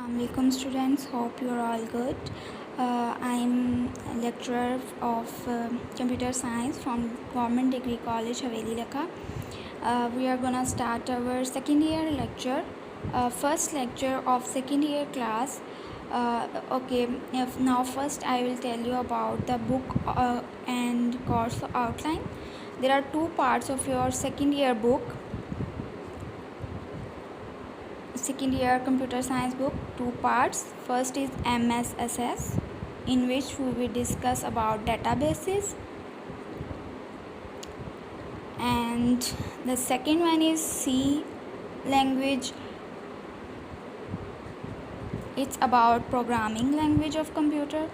Assalamualaikum students, hope you are all good. I'm a lecturer of computer science from Government Degree College Haveli Lakha. We are gonna start our second year lecture, first lecture of second year class. Now first I will tell you about the book and course outline. There are two parts of your second year book. Second year computer science book, two parts. First is MSSS, in which we will discuss about databases, and the second one is C language. It's about programming language of computer.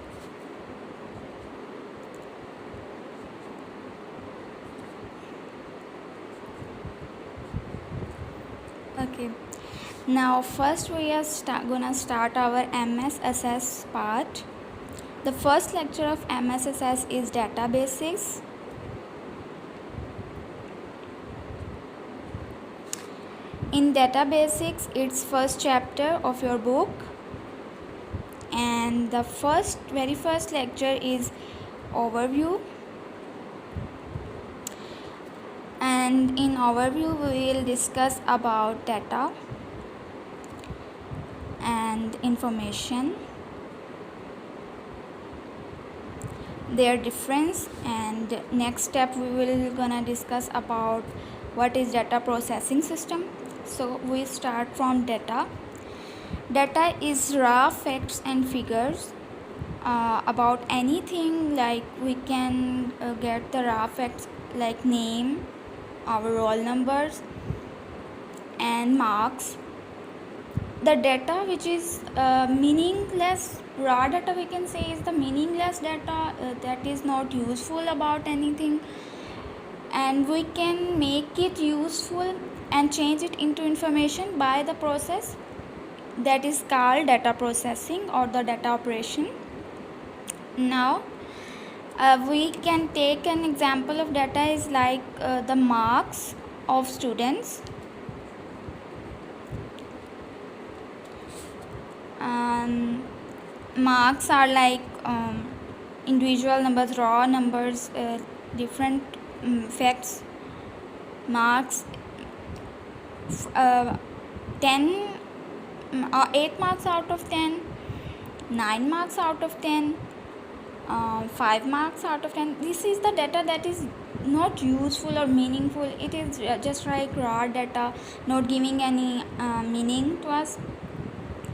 Okay, now first we are gonna start our MSSS part. The first lecture of MSSS is databases. In databasics, it's first chapter of your book, and the very first lecture is overview. And in overview we will discuss about data and information, their difference, and next step we will gonna discuss about what is data processing system. So we start from data. Data is raw facts and figures about anything. Like we can get the raw facts like name, our roll numbers, and marks. The data which is meaningless, raw data we can say, is the meaningless data that is not useful about anything, and we can make it useful and change it into information by the process that is called data processing or the data operation. Now we can take an example of data is like the marks of students. Marks are like individual numbers, raw numbers, different facts. Marks 10 8 marks out of 10, 9 marks out of 10, 5 marks out of 10. This is the data that is not useful or meaningful. It is just like raw data, not giving any meaning to us.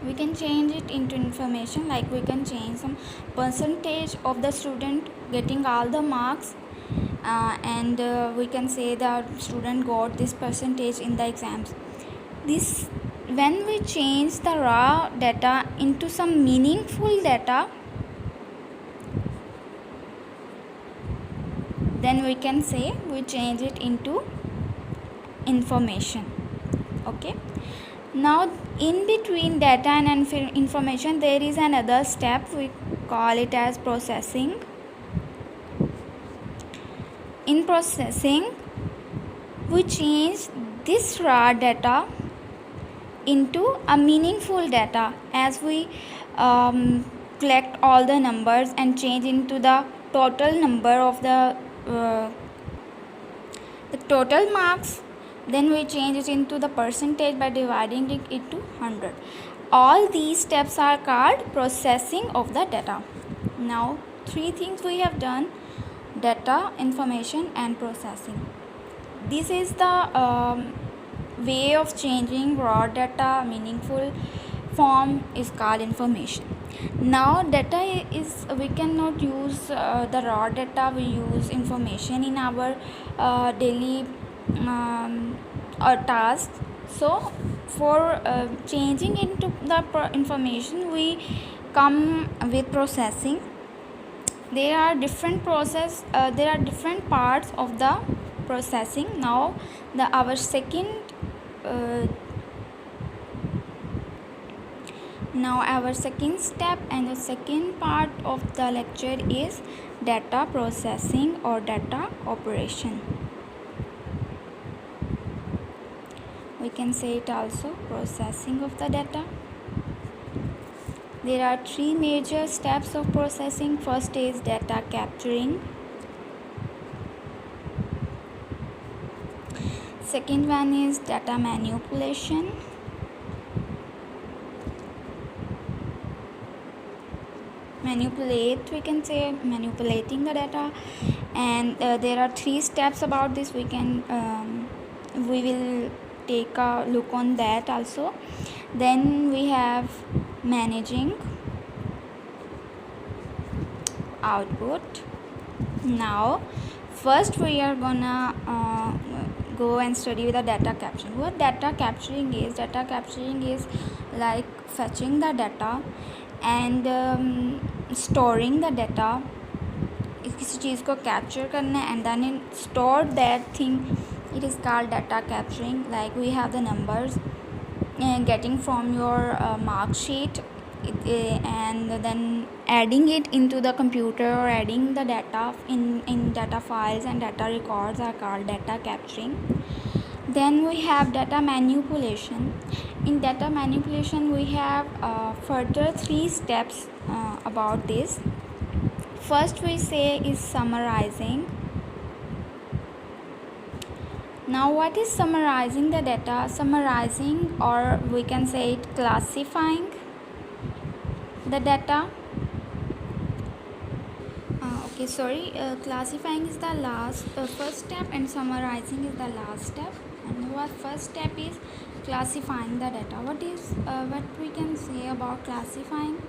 We can change it into information, like we can change some percentage of the student getting all the marks, and we can say that student got this percentage in the exams. This, when we change the raw data into some meaningful data, then we can say we change it into information. Okay, now in between data and information there is another step, we call it as processing. In processing, we change this raw data into a meaningful data as we collect all the numbers and change into the total number of the total marks. Then we change it into the percentage by dividing it into 100. All these steps are called processing of the data. Now three things we have done: data, information, and processing. This is the way of changing raw data meaningful form is called information. Now data is, we cannot use the raw data, we use information in our daily task. So for changing into the information, we come with processing. There are different parts of the processing. Now our second step and the second part of the lecture is data processing or data operation. We can say it also processing of the data. There are three major steps of processing. First is data capturing. Second one is data manipulation. We can say manipulating the data. And there are three steps about this. We will take a look on that also. Then we have managing output. Now first we are gonna go and study with the data capturing. What data capturing is? Data capturing is like fetching the data and storing the data. किसी चीज़ को capture करना है and then store that thing. It is called data capturing. Like we have the numbers getting from your mark sheet and then adding it into the computer or adding the data in data files and data records are called data capturing. Then we have data manipulation. In data manipulation we have further three steps about this. First we say is summarizing. Now what is summarizing the data? Summarizing, or we can say it classifying the data. Classifying is the first step and summarizing is the last step. And what first step is classifying the data. What we can say about classifying?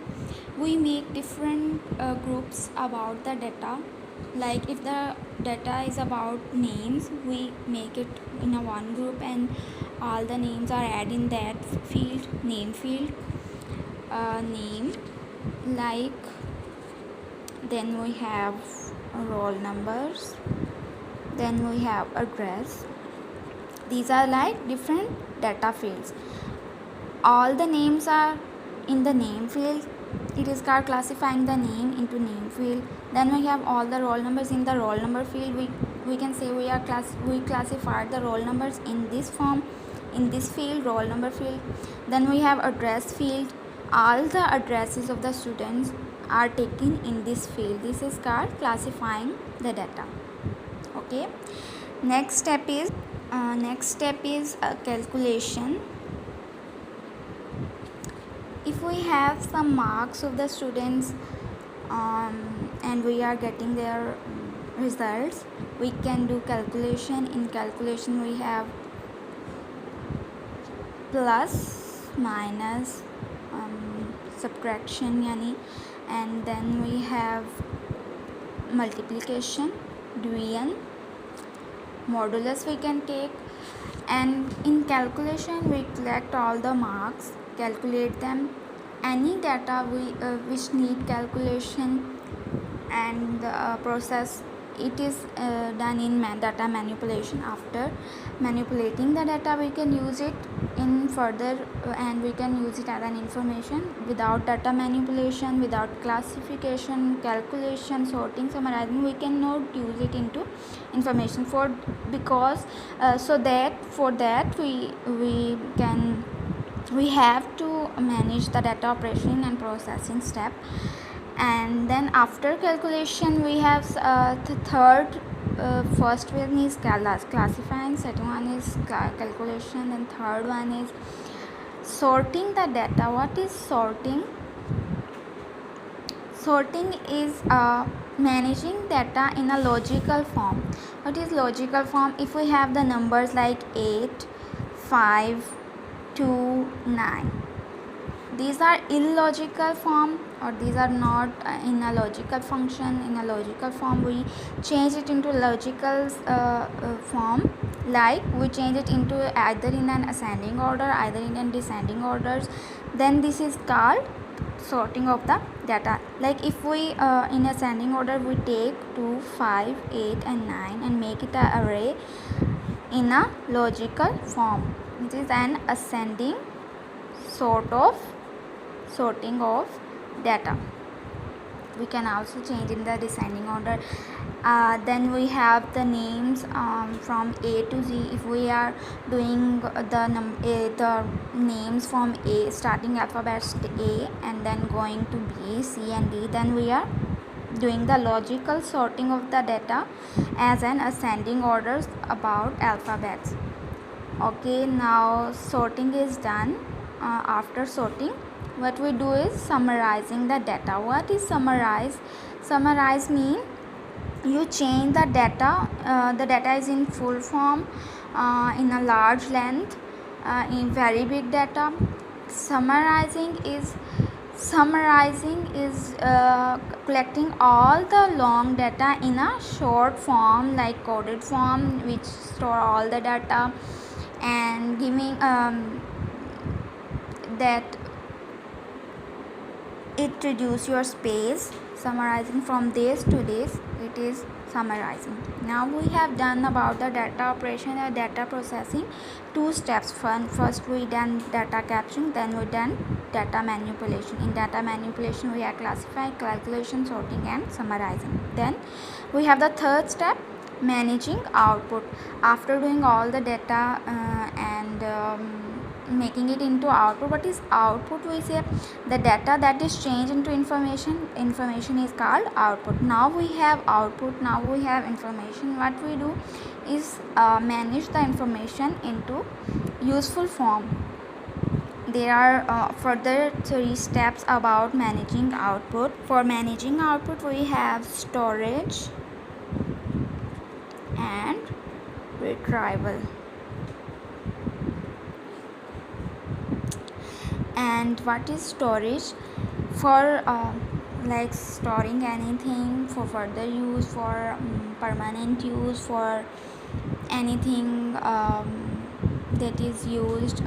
We make different groups about the data. Like if the data is about names, we make it in a one group and all the names are added in that field, name field. Name, like then we have roll numbers, then we have address. These are like different data fields. All the names are in the name field. It is called classifying the name into name field. Then we have all the roll numbers in the roll number field. We can say we classified the roll numbers in this form, in this field, roll number field. Then we have address field. All the addresses of the students are taken in this field. This is called classifying the data. Okay. Next step is calculation. If we have some marks of the students and we are getting their results, we can do calculation. In calculation we have plus, minus, subtraction yani, and then we have multiplication, division, modulus we can take. And in calculation we collect all the marks, calculate them. Any data which need calculation and process, it is done in data manipulation. After manipulating the data, we can use it in further and we can use it as an information. Without data manipulation, without classification, calculation, sorting, summarizing, we cannot use it into information. For that we have to manage the data operation and processing step. And then after calculation we have the third first one is classifying, second one is calculation, and third one is sorting the data. What is sorting? Sorting is managing data in a logical form. What is logical form? If we have the numbers like 8, 5, 2, 9, these are illogical form, or these are not in a logical function. In a logical form we change it into logical form, like we change it into either in an ascending order, either in an descending orders. Then this is called sorting of the data. Like if we in ascending order we take 2, 5, 8 and 9 and make it an array in a logical form. It is an ascending sort of sorting of data. We can also change in the descending order. Then we have the names from A to Z. If we are doing the names from A, starting alphabets A and then going to B, C and D, then we are doing the logical sorting of the data as an ascending orders about alphabets. Okay, now sorting is done. After sorting, what we do is summarizing the data. What is summarize? Summarize mean you change the data. The data is in full form, in a large length, in very big data. Summarizing is collecting all the long data in a short form, like coded form, which store all the data and giving that it reduce your space. Summarizing from this to this, it is summarizing. Now we have done about the data operation and data processing. Two steps. First we done data capturing, then we done data manipulation. In data manipulation we have classified, calculation, sorting and summarizing. Then we have the third step, managing output. After doing all the data and making it into output. What is output? We say the data that is changed into information is called output. Now we have output, now we have information. What we do is manage the information into useful form. There are further 3 steps about managing output. For managing output we have storage and retrieval. And what is storage? For like storing anything for further use, for permanent use, for anything that is used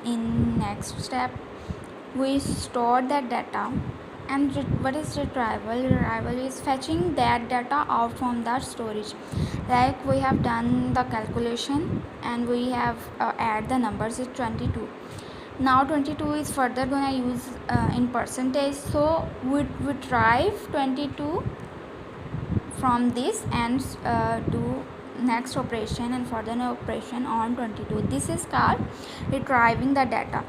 in next step. We store that data. And what is retrieval? Retrieval is fetching that data out from that storage. Like we have done the calculation and we have add the numbers is 22. Now 22 is further gonna use in percentage, so we retrieve 22 from this and do next operation and further operation on 22. This is called retrieving the data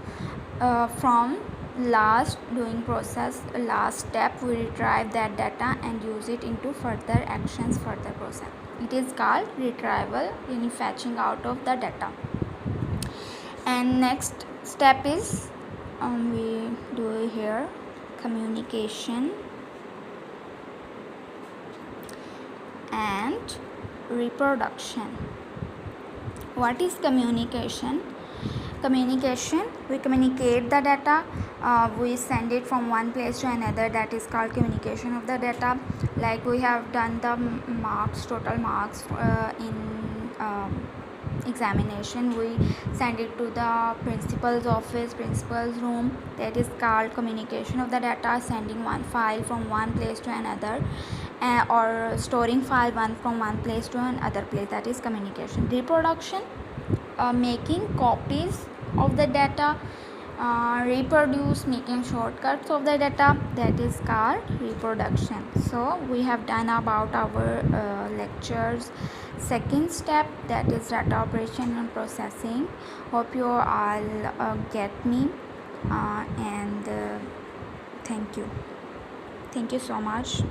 from last doing process, last step. We retrieve that data and use it into further actions, further process. It is called retrieval, in fetching out of the data. And next step is we do here communication and reproduction. What is communication? Communication, we communicate the data, we send it from one place to another. That is called communication of the data. Like we have done the marks, total marks in examination, we send it to the principal's office, principal's room. That is called communication of the data, sending one file from one place to another, or storing file from one place to another place. That is communication. Reproduction, making copies of the data, reproduce, making shortcuts of the data. That is called reproduction. So we have done about our lectures second step, that is data operation and processing. Hope you all get me, and thank you so much.